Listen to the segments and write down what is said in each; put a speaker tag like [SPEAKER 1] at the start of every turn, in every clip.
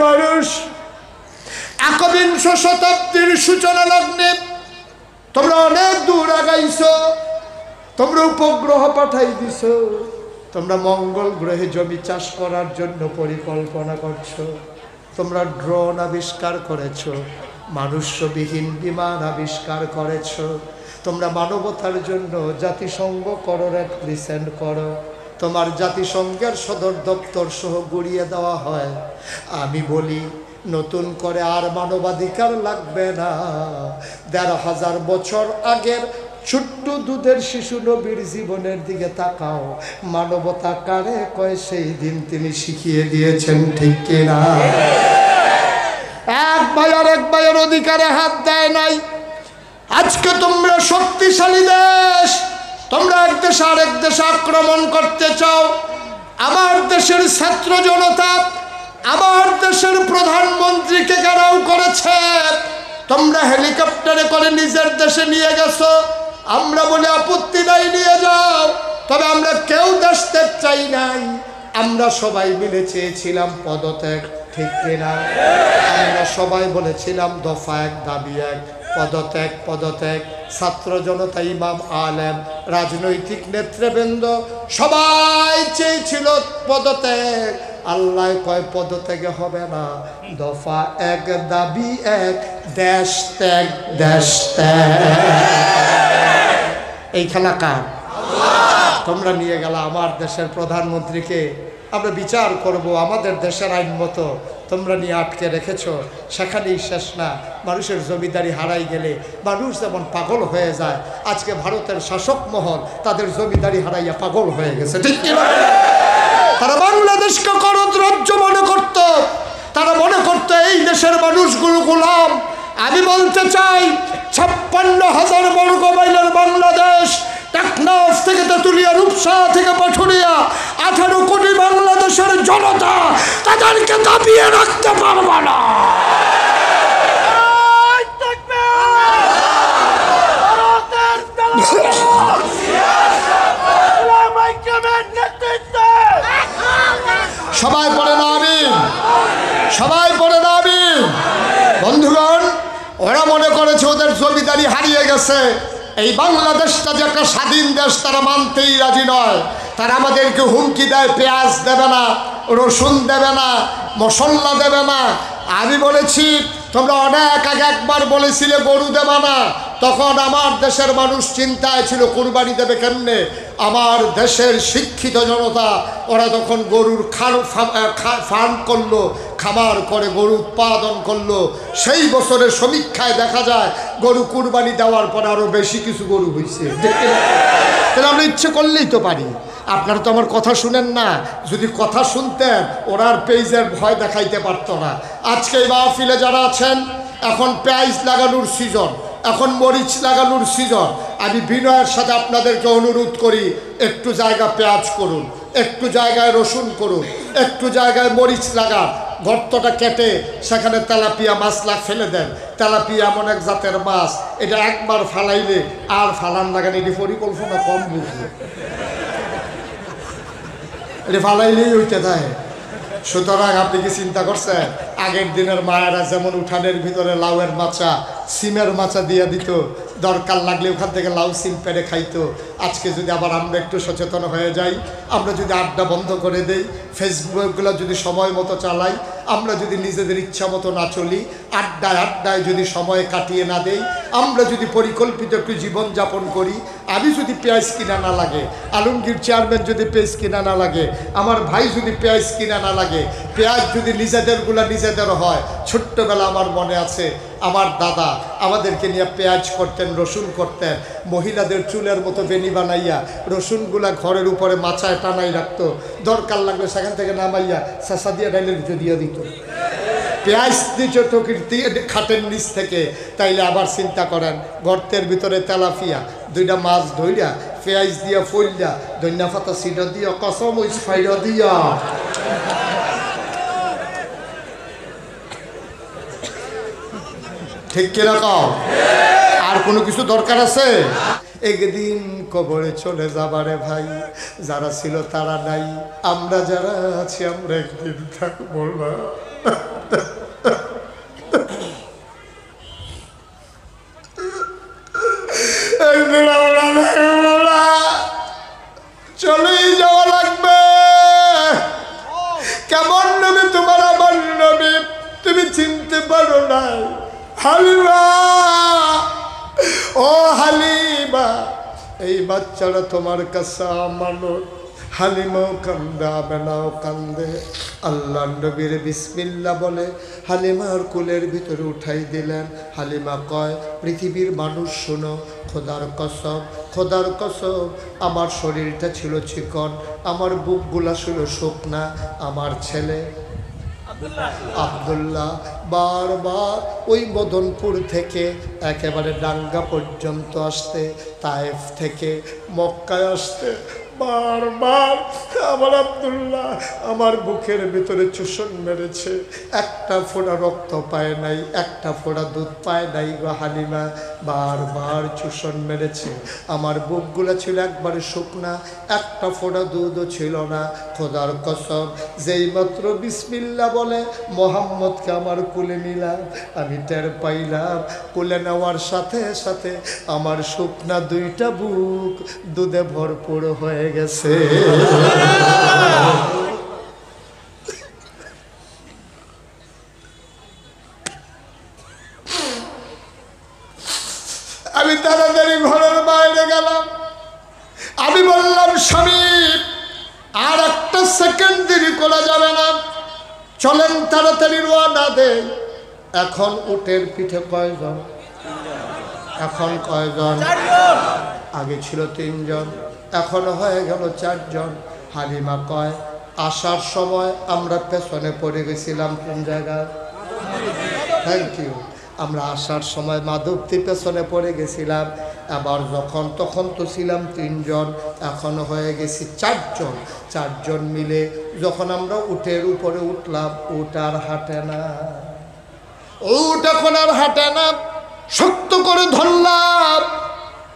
[SPEAKER 1] মানুষ, একবিংশ শতাব্দীর সূচনা লগ্নে তোমরা অনেক দূর আগাইছো। তোমরা উপগ্রহ পাঠাই দিছো, তোমরা মঙ্গল গ্রহে জমি চাষ করার জন্য পরিকল্পনা করছো, তোমরা ড্রোন আবিষ্কার করেছো, মানুষ্যবিহীন বিমান আবিষ্কার করেছো, তোমরা মানবতার জন্য জাতিসংঘ করো, রেড ক্রিসেন্ট করো, তোমার জাতিসংঘের সদর দপ্তর সহ গুড়িয়ে দেওয়া হয়। আমি বলি নতুন করে আর মানবাধিকার লাগবে না। ১,৫০০ বছর আগের ছোট্ট দুধের শিশু নবীর জীবনের দিকে তাকাও, মানবতা কারে কয় সেই দিন তিনি শিখিয়ে দিয়েছেন, ঠিক কিনা? এক ভাই আর এক ভাইয়ের অধিকারে হাত দেয় নাই। আজকে তোমরা শক্তিশালী দেশ, তোমরা এক দেশ আরেক দেশে আক্রমণ করতে চাও। আমার দেশের ছাত্র জনতা আমার দেশের প্রধানমন্ত্রীকে ঘেরাও করেছে, তোমরা হেলিকপ্টারে করে নিজের দেশে নিয়ে গেছো। আমরা বলে আপত্তি নাই, নিয়ে যাও, তবে আমরা কেউ দেশ ত্যাগ চাই নাই। আমরা সবাই মিলে চেয়েছিলাম পদত্যাগ, ঠিক কিনা? আমরা সবাই বলেছিলাম দফা এক দাবি এক, পদত্যাগ পদত্যাগ। ছাত্র জনতা, ইমাম আলেম, রাজনৈতিক নেতৃবৃন্দ সবাই চেয়েছিল পদত্যাগ। আল্লাহ কয় পদত্যাগে হবে না, দফা এক দাবি এক, দেশ ত্যাগ দেশ ত্যাগ। এই খেলা কার? তোমরা নিয়ে গেলা আমার দেশের প্রধানমন্ত্রীকে, আমরা বিচার করব আমাদের দেশের আইন মতো। তোমরা নিয়ে আটকে রেখেছো, সেখানেই শেষ না। মানুষের জমিদারি হারাই গেলে মানুষ যেমন পাগল হয়ে যায়, আজকে ভারতের শাসক মহল তাদের জমিদারি হারাইয়া পাগল হয়ে গেছে, ঠিক কিনা? তারা বাংলাদেশকে করদ রাজ্য মনে করত, তারা মনে করত এই দেশের মানুষগুলো গোলাম। আমি বলতে চাই ৫৬,০০০ বর্গ মাইলের বাংলাদেশ, টেকনাফ থেকে তেঁতুলিয়া, রূপসা থেকে পাঠুরিয়া, ১৮ কোটি বাংলাদেশের জনতা তাদেরকে দাবিয়ে রাখতে পারবে না। সবাই পড়ে না আমিন, সবাই পড়ে না আমিন। বন্ধুগণ, ওরা মনে করেছে ওদের জমিদারি হারিয়ে গেছে। এই বাংলাদেশটা যে একটা স্বাধীন দেশ তারা মানতেই রাজি নয়। তারা আমাদেরকে হুমকি দেয়, পেঁয়াজ দেবে না, রসুন দেবে না, মশলা দেবে না। আমি বলেছি তোমরা অনেক আগে একবার বলেছিলে গরু দেবে না, তখন আমার দেশের মানুষ চিন্তায় ছিল কুরবানি দেবে কেমনে। আমার দেশের শিক্ষিত জনতা ওরা তখন গরুর ফার্ম করলো, খামার করে গরু উৎপাদন করলো। সেই বছরের সমীক্ষায় দেখা যায় গরু কুরবানি দেওয়ার পর আরও বেশি কিছু গরু হয়েছে। তাহলে আমরা ইচ্ছে করলেই তো পারি। আপনারা তো আমার কথা শুনেন না, যদি কথা শুনতেন ওরা আর পেঁয়াজের ভয় দেখাইতে পারতো না। আজকে এই মাহফিলে যারা আছেন, এখন পেঁয়াজ লাগানোর সিজন, এখন মরিচ লাগানোর সিজন। আমি বিনয়ের সাথে আপনাদেরকে অনুরোধ করি, একটু জায়গা পেঁয়াজ করুন, একটু জায়গায় রসুন করুন, একটু জায়গায় মরিচ লাগান। গর্তটা কেটে সেখানে তেলাপিয়া মাছ ফেলে দেন। তেলাপিয়া এমন এক জাতের মাছ, এটা একবার ফালাইলে আর ফালান লাগান। এটি পরিকল্পনা কম বুঝবে, এটা ফালাইলেই ওইটা থাকে। সুতরাং আপনি কি চিন্তা করছেন, আগের দিনের মায়েরা যেমন উঠানের ভিতরে লাউয়ের মাচা, সিমের মাচা দিয়ে দিত, দরকার লাগলে ওখান থেকে লাউ সিম পেড়ে খাইতো। আজকে যদি আবার আমরা একটু সচেতন হয়ে যাই, আমরা যদি আড্ডা বন্ধ করে দেই, ফেসবুকগুলো যদি সময় মতো চালাই, আমরা যদি নিজেদের ইচ্ছা মতো না চলি, আড্ডায় যদি সময় কাটিয়ে না দেই, আমরা যদি পরিকল্পিত একটু জীবনযাপন করি। আমি যদি পেঁয়াজ কিনা না লাগে, আলমগীর চেয়ারম্যান যদি পেঁয়াজ কিনা না লাগে, আমার ভাই যদি পেঁয়াজ কিনা না লাগে, পেঁয়াজ যদি নিজেদের হয়। ছোট্টবেলা আমার মনে আছে, আমার দাদা আমাদেরকে নিয়ে পেঁয়াজ করতেন, রসুন করতেন। মহিলাদের চুলের মতো বেনি বানাইয়া রসুনগুলা ঘরের উপরে মাচায় টানাই রাখতো, দরকার লাগবে সেখান থেকে নামাইয়া চাষা দিয়ে ডাইলের ভিতরে দিয়ে দিত। পেঁয়াজ দিচ্ছে খাটের নিচ থেকে। তাইলে আবার চিন্তা করেন, গর্তের ভিতরে তেলাপিয়া, দুইটা মাছ ধইরা পেঁয়াজ দিয়া ফইলা, ধনিয়া পাতা সিডা দিয়া, কসম ওই ফাইডা দিয়া, ঠিক কিরকম? আর কোনো কিছু দরকার আছে? একদিন কবরে চলে যাবারে ভাই, যারা ছিল তারা নাই, আমরা যারা আছি আমরা একদিন থাকবো না। চলেই যাওয়া লাগবে। কেমন নবী তোমার আমার নবী, তুমি চিনতে পারো না। হালিমা, ও হালিমা, এই বাচ্চারা তোমার কাছে আমানত। হালিমাও কান্দে, আমেনাও কান্দে। আল্লাহ নবীর বিসমিল্লাহ বলে হালিমার কোলের ভিতরে উঠাই দিলেন। হালিমা কয়, পৃথিবীর মানুষ শোনো, খোদার কসম, খোদার কসম, আমার শরীরটা ছিল চিকন, আমার বুকগুলা ছিল শুকনা। আমার ছেলে আব্দুল্লাহ বারবার ওই মদনপুর থেকে একেবারে ডাঙ্গা পর্যন্ত আসতে, তায়েফ থেকে মক্কায় আসতে, বারবার আমার আব্দুল্লাহ আমার বুকের ভিতরে চুষণ মেরেছে। একটা ফোঁটা রক্ত পায় নাই, একটা ফোঁটা দুধ পায় নাই গো হালিমা, বারবার চুষণ মেরেছে। আমার বুকগুলো ছিল একবারে শুকনা, একটা ফোঁটা দুধও ছিল না। খোদার কসম, যেই মাত্র বিসমিল্লাহ বলে মোহাম্মদকে আমার কোলে নিলাম, আমি টের পাইলাম কোলে নেওয়ার সাথে সাথে আমার শুকনা দুইটা বুক দুধে ভরপুর হয়ে গেছে। আমি তাড়াতাড়ি ঘরের বাইরে গেলাম। আমি বললাম, স্বামী আর একটা সেকেন্ড দেরি করা যাবে না, চলেন তাড়াতাড়ি রওনা দেই। এখন উটের পিঠে কয়জন? এখন কয়জন? আগে ছিল 3 জন, এখন হয়ে গেল 4 জন। হালিমা কয়, আসার সময় আমরা পেছনে পড়ে গেছিলাম কোন জায়গায়? Thank you. আমরা আসার সময় মাধবতী পেছনে পড়ে গেছিলাম। আবার তখন তো ছিলাম 3 জন, এখন হয়ে গেছি 4 জন। 4 জন মিলে যখন আমরা উটের উপরে উঠলাম, উট আর হাঁটে না, উট এখন আর হাঁটে না। শক্ত করে ধরলাম,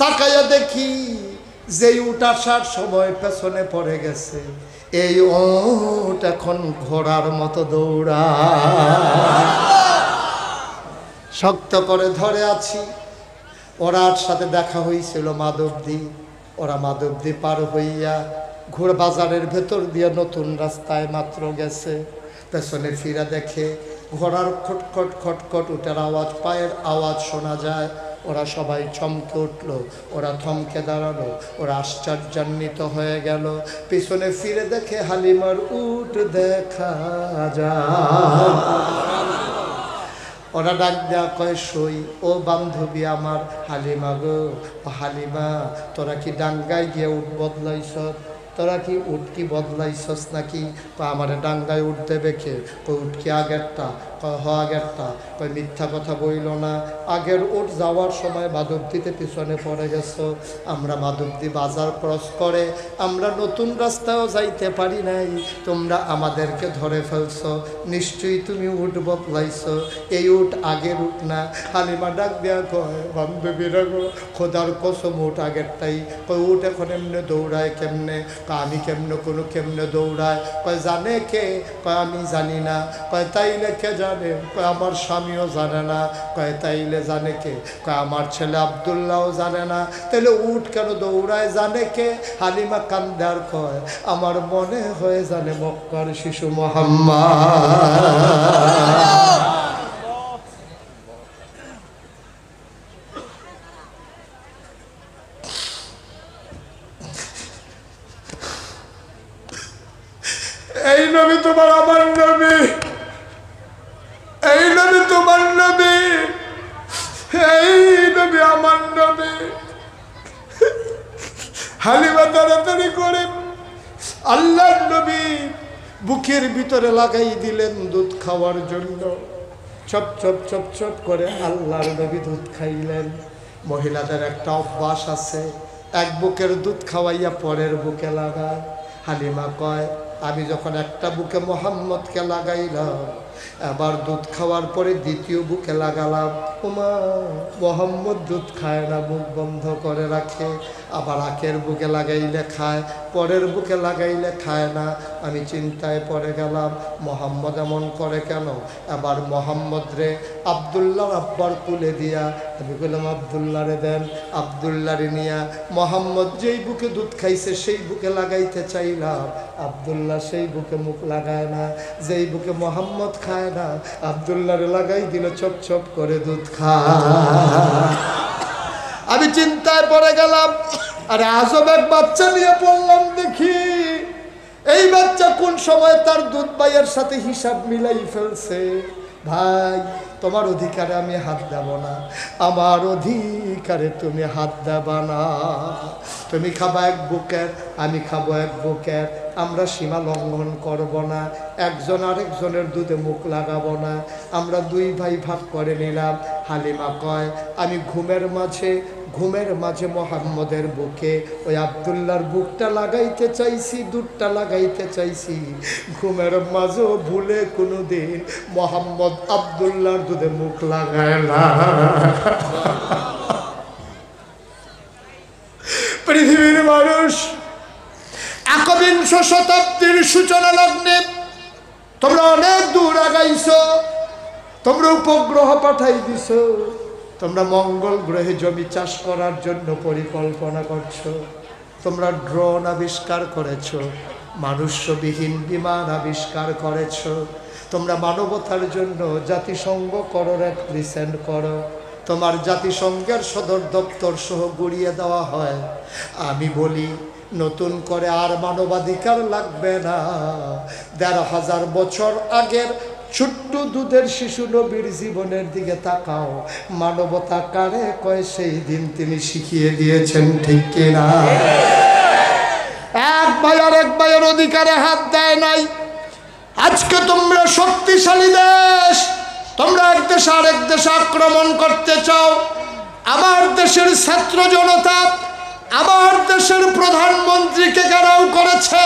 [SPEAKER 1] তাকাইয়া দেখি যে উট আসার সময় পেছনে পড়ে গেছে, এই উট এখন ঘোড়ার মতো দৌড়া। শক্ত করে ধরে আছি। ওরার সাথে দেখা হয়েছিল মাধবদী। ওরা মাধবদী পার হইয়া ঘোড়া বাজারের ভেতর দিয়ে নতুন রাস্তায় মাত্র গেছে। পেছনে ফিরা দেখে ঘোড়ার খটখট খটখট উটের আওয়াজ, পায়ের আওয়াজ শোনা যায়। ওরা সবাই চমকে উঠল, ওরা থমকে দাঁড়ালো, ওরা আশ্চর্যান্বিত হয়ে গেল। পিছনে ফিরে দেখে হালিমার উট দেখা যায়। ওরা ডাক দেয়া কয়, সই ও বান্ধবী আমার হালিমা গো, হালিমা তোরা কি ডাঙ্গায় গিয়ে উঠ বদলাইছ? তোরা কি উঠ কি বদলাইছস নাকি? আমার ডাঙ্গায় উঠ দেবে কে? উঠ কি আগেরটা? আগেরটা। মিথ্যা কথা বইল না, আগের উঠ যাওয়ার সময় মাধবদীতে পিছনে পড়ে গেছো। আমরা মাধবদী বাজার ক্রস করে আমরা নতুন রাস্তায়ও যাইতে পারি নাই, তোমরা আমাদেরকে ধরে ফেলছো। নিশ্চয়ই তুমি উঠ বদলাইছো, এই উঠ আগের উঠ না। হালিমা ডাক দেয়া কয়, বান্ধবীরা গো, খোদার কসম উঠ আগেরটাই। কয় উঠ এখন এমনি দৌড়ায় কেমনে? আমি কেমনে দৌড়ায়? কয় জানে কে? কয় আমি জানি না। কয় তাইলে কে জানে? কয় আমার স্বামীও জানে না। কয় তাইলে জানে কে? কয় আমার ছেলে আব্দুল্লাহও জানে না। তাইলে উঠ কেন দৌড়ায়, জানে কে? হালিমা কান্দার কয়, আমার মনে হয় জানে মক্কার শিশু মুহাম্মদ। এই নবী তোমার আমার নবী, এই নবী তোমার নবী, এই নবী আমার নবী। হালিমা তাড়াতাড়ি করে আল্লাহর নবী বুকের ভিতরে লাগাই দিলেন দুধ খাওয়ার জন্য। চপ চপ চপ চপ করে আল্লাহর নবী দুধ খাইলেন। মহিলাদের একটা অভ্যাস আছে, এক বুকের দুধ খাওয়াইয়া পরের বুকে লাগায়। হালিমা কয়, আমি যখন একটা বুকে মোহাম্মদকে লাগাইলাম, এবার দুধ খাওয়ার পরে দ্বিতীয় বুকে লাগালাম, ওমা মোহাম্মদ দুধ খায় না, মুখ বন্ধ করে রাখে। আবার আখের বুকে লাগাইলে খায়, পরের বুকে লাগাইলে খায় না। আমি চিন্তায় পড়ে গেলাম, মোহাম্মদ এমন করে কেন? এবার মোহাম্মদ রে আবদুল্লাহ আব্বার কুলে দিয়া আমি বললাম, আবদুল্লাহ রে দেন। আবদুল্লাহ রে নিয়া মোহাম্মদ যেই বুকে দুধ খাইছে সেই বুকে লাগাইতে চাইলাম, আবদুল্লাহ সেই বুকে মুখ লাগায় না। যেই বুকে মোহাম্মদ খায় না, আবদুল্লাহ রে লাগাই দিল, চপ চপ করে দুধ খায়। আমি চিন্তায় পড়ে গেলাম, আরে আজব এক বাচ্চা নিয়ে পড়লাম। দেখি এই বাচ্চা কোন সময় তার দুধ ভাইয়ের সাথে হিসাব মিলাই ফেলছে। ভাই তোমার অধিকারে আমি হাত দেব না, আমার অধিকারে তুমি হাত দেবা না। তুমি খাবা এক বুকের, আমি খাবো এক বুকের। আমরা সীমা লঙ্ঘন করব না, একজন আরেকজনের দুধে মুখ লাগাবো না। আমরা দুই ভাই ভাগ করে নিলাম। হালিমা কয়, আমি ঘুমের মাঝে মোহাম্মদের বুকে ওই আবদুল্লাহর বুকটা লাগাইতে চাইছি, দুধটা লাগাইতে চাইছি। ঘুমের মাঝেও ভুলে কোনো দিন মোহাম্মদ আবদুল্লাহর দুধে মুখ লাগায় না। পৃথিবীর মানুষ একবিংশ শতাব্দীর সূচনা লগ্নে তোমরা অনেক দূর আগাইছ, তোমরা উপগ্রহ পাঠাই দিছ, তোমরা মঙ্গল গ্রহে জমি চাষ করার জন্য পরিকল্পনা করছো, তোমরা ড্রোন আবিষ্কার করেছ, মানুষ্যবিহীন বিমান আবিষ্কার করেছ, তোমরা মানবতার জন্য জাতিসংঘ করো, রিপ্রেজেন্ট করো। তোমার জাতিসংঘের সদর দপ্তর সহ গুড়িয়ে দেওয়া হয়। আমি বলি নতুন করে আর মানবাধিকার লাগবে না। ১,৫০০ বছর আগের ছোট্ট দুধের শিশু নবীর জীবনের দিকে তাকাও, মানবতা কারে কয় সেই দিন তিনি শিখিয়ে দিয়েছেন, ঠিক কিনা? এক ভাই আর এক ভাইয়ের অধিকারে হাত দেয় নাই। আজকে তোমরা শক্তিশালী দেশ, তোমরা এক দেশ আরেক দেশে আক্রমণ করতে চাও। আমার দেশের ছাত্র জনতা আমার দেশের প্রধানমন্ত্রীকে ঘেরাও করেছে,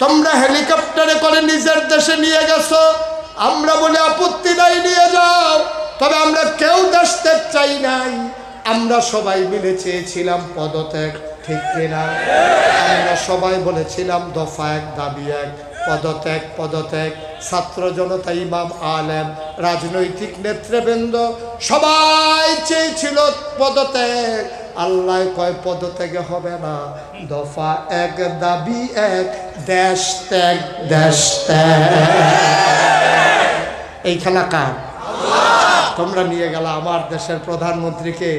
[SPEAKER 1] তোমরা হেলিকপ্টারে করে নিজের দেশে নিয়ে গেছো। আমরা বলে আপত্তি নাই, নিয়ে যাও, তবে আমরা কেউ দেশ ত্যাগ চাই নাই। আমরা সবাই মিলে চেয়েছিলাম পদত্যাগ, ঠিক কিনা? আমরা সবাই বলেছিলাম দফা এক দাবি এক, পদত্যাগ পদত্যাগ। ছাত্র জনতা, ইমাম আলেম, রাজনৈতিক নেতৃবৃন্দ সবাই চেয়েছিল পদত্যাগ। আল্লাহ কয় পদত্যাগে হবে না, দফা এক দাবি এক, দেশ ত্যাগ দেশ ত্যাগ। এই খেলা কার? তোমরা নিয়ে গেলা আমার দেশের প্রধানমন্ত্রীকে,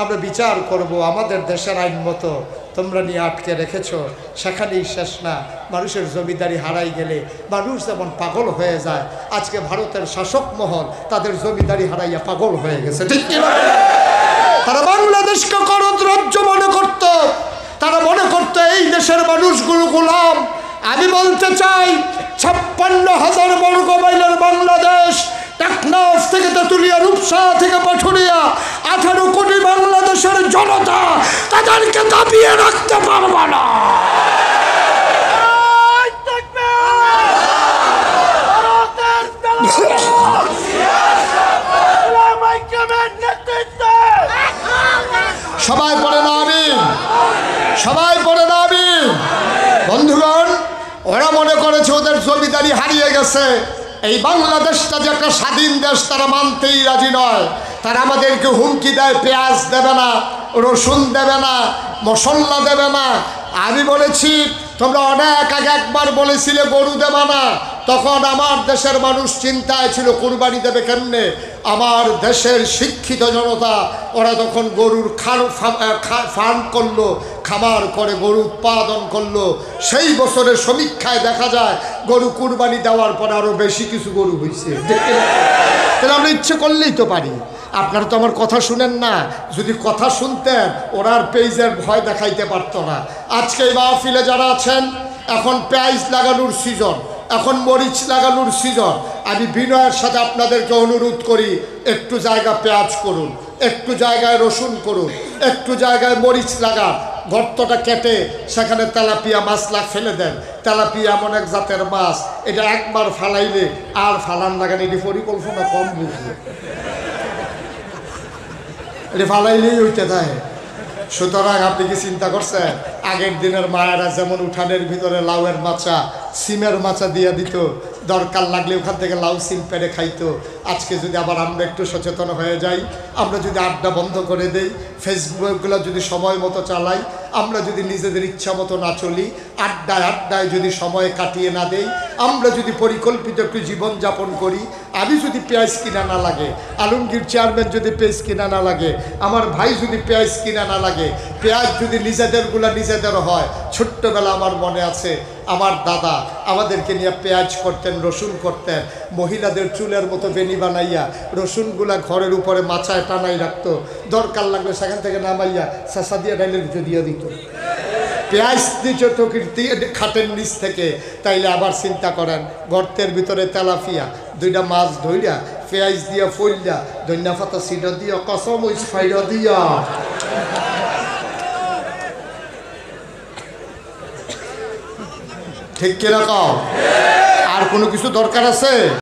[SPEAKER 1] আমরা বিচার করব আমাদের দেশের আইন মতো, তোমরা নিয়ে আটকে রেখেছো। সেখানেই শেষ না, মানুষের জমিদারি হারাই গেলে মানুষ যেমন পাগল হয়ে যায়, আজকে ভারতের শাসক মহল তাদের জমিদারি হারাইয়া পাগল হয়ে গেছে, ঠিক কিনা? তারা বাংলাদেশকে করদ রাজ্য মনে করত, তারা মনে করত এই দেশের মানুষগুলো গোলাম। আমি বলতে চাই ৫৬,০০০ বর্গ মাইলের বাংলাদেশ, টেকনাফ থেকে তেঁতুলিয়া, রূপসা থেকে পাথুরিয়া, ১৮ কোটি বাংলাদেশের জনতা তাদেরকে দাবিয়ে রাখতে পারবে না। সবাই পড়ে না আমিন, সবাই পড়ে না আমিন। বন্ধুগণ, ওরা মনে করেছে ওদের জমিদারি হারিয়ে গেছে। এই বাংলাদেশটা যে একটা স্বাধীন দেশ তারা মানতেই রাজি নয়। তারা আমাদেরকে হুমকি দেয়, পেঁয়াজ দেবে না, রসুন দেবে না, মশলা দেবে না। আমি বলেছি তোমরা অনেক আগে একবার বলেছিলে গরু দেবে না, তখন আমার দেশের মানুষ চিন্তায় ছিল কুরবানি দেবে কেমনে। আমার দেশের শিক্ষিত জনতা ওরা তখন গরুর ফার্ম করলো, খামার করে গরু উৎপাদন করলো। সেই বছরের সমীক্ষায় দেখা যায় গরু কুরবানি দেওয়ার পর আরও বেশি কিছু গরু হয়েছে। তাহলে আমরা ইচ্ছে করলেই তো পারি। আপনারা তো আমার কথা শুনেন না, যদি কথা শুনতেন ওরা আর পেঁয়াজের ভয় দেখাইতে পারতো না। আজকে এই মাহফিলে যারা আছেন, এখন পেঁয়াজ লাগানোর সিজন, এখন মরিচ লাগানোর সিজন। আমি বিনয়ের সাথে আপনাদেরকে অনুরোধ করি, একটু জায়গা পেঁয়াজ করুন, একটু জায়গায় রসুন করুন, একটু জায়গায় মরিচ লাগান। গর্তটা কেটে সেখানে তেলাপিয়া মাছ ফেলে দেন। তেলাপিয়া এমন এক জাতের মাছ, এটা একবার ফালাইলে আর ফালান লাগান, এটি পরিকল্পনা কম বুঝবে, এটা ফালাইলেই ওইটা দেয়। সুতরাং আপনি কি চিন্তা করছেন, আগের দিনের মায়েরা যেমন উঠানের ভিতরে লাউয়ের মাচা, সিমের মাচা দিয়ে দিত, দরকার লাগলে ওখান থেকে লাউ সিম পেড়ে খাইতো। আজকে যদি আবার আমরা একটু সচেতন হয়ে যাই, আমরা যদি আড্ডা বন্ধ করে দেই, ফেসবুকগুলো যদি সময় মতো চালাই, আমরা যদি নিজেদের ইচ্ছা মতো না চলি, আড্ডায় যদি সময় কাটিয়ে না দেই, আমরা যদি পরিকল্পিত একটু জীবনযাপন করি, আমি যদি পেঁয়াজ কিনা না লাগে, আলমগীর চেয়ারম্যান যদি পেঁয়াজ কিনা না লাগে, আমার ভাই যদি পেঁয়াজ কিনা না লাগে, পেঁয়াজ যদি নিজেদের হয়। ছোট্টবেলা আমার মনে আছে, আমার দাদা আমাদেরকে নিয়ে পেঁয়াজ করতেন, রসুন করতেন, মহিলাদের চুলের মতো বেনি বানাইয়া রসুনগুলা ঘরের উপরে মাচায় টানাই রাখতো, দরকার লাগলে সেখান থেকে নামাইয়া শাসা দিয়ে ডাইলের ভিতরে দিয়ে দিত, পেঁয়াজ দিচ্ছে টকির দিয়ে খাটের নিচ থেকে। তাইলে আবার চিন্তা করেন, গর্তের ভিতরে তেলাপিয়া দুইটা মাছ ধইরা পেঁয়াজ দিয়া ফইলা ধন্যা পাতা সিটা দিয়া কসম ওই ফাইরা দিয়া, ঠিক কিরকম? আর কোনো কিছু দরকার আছে?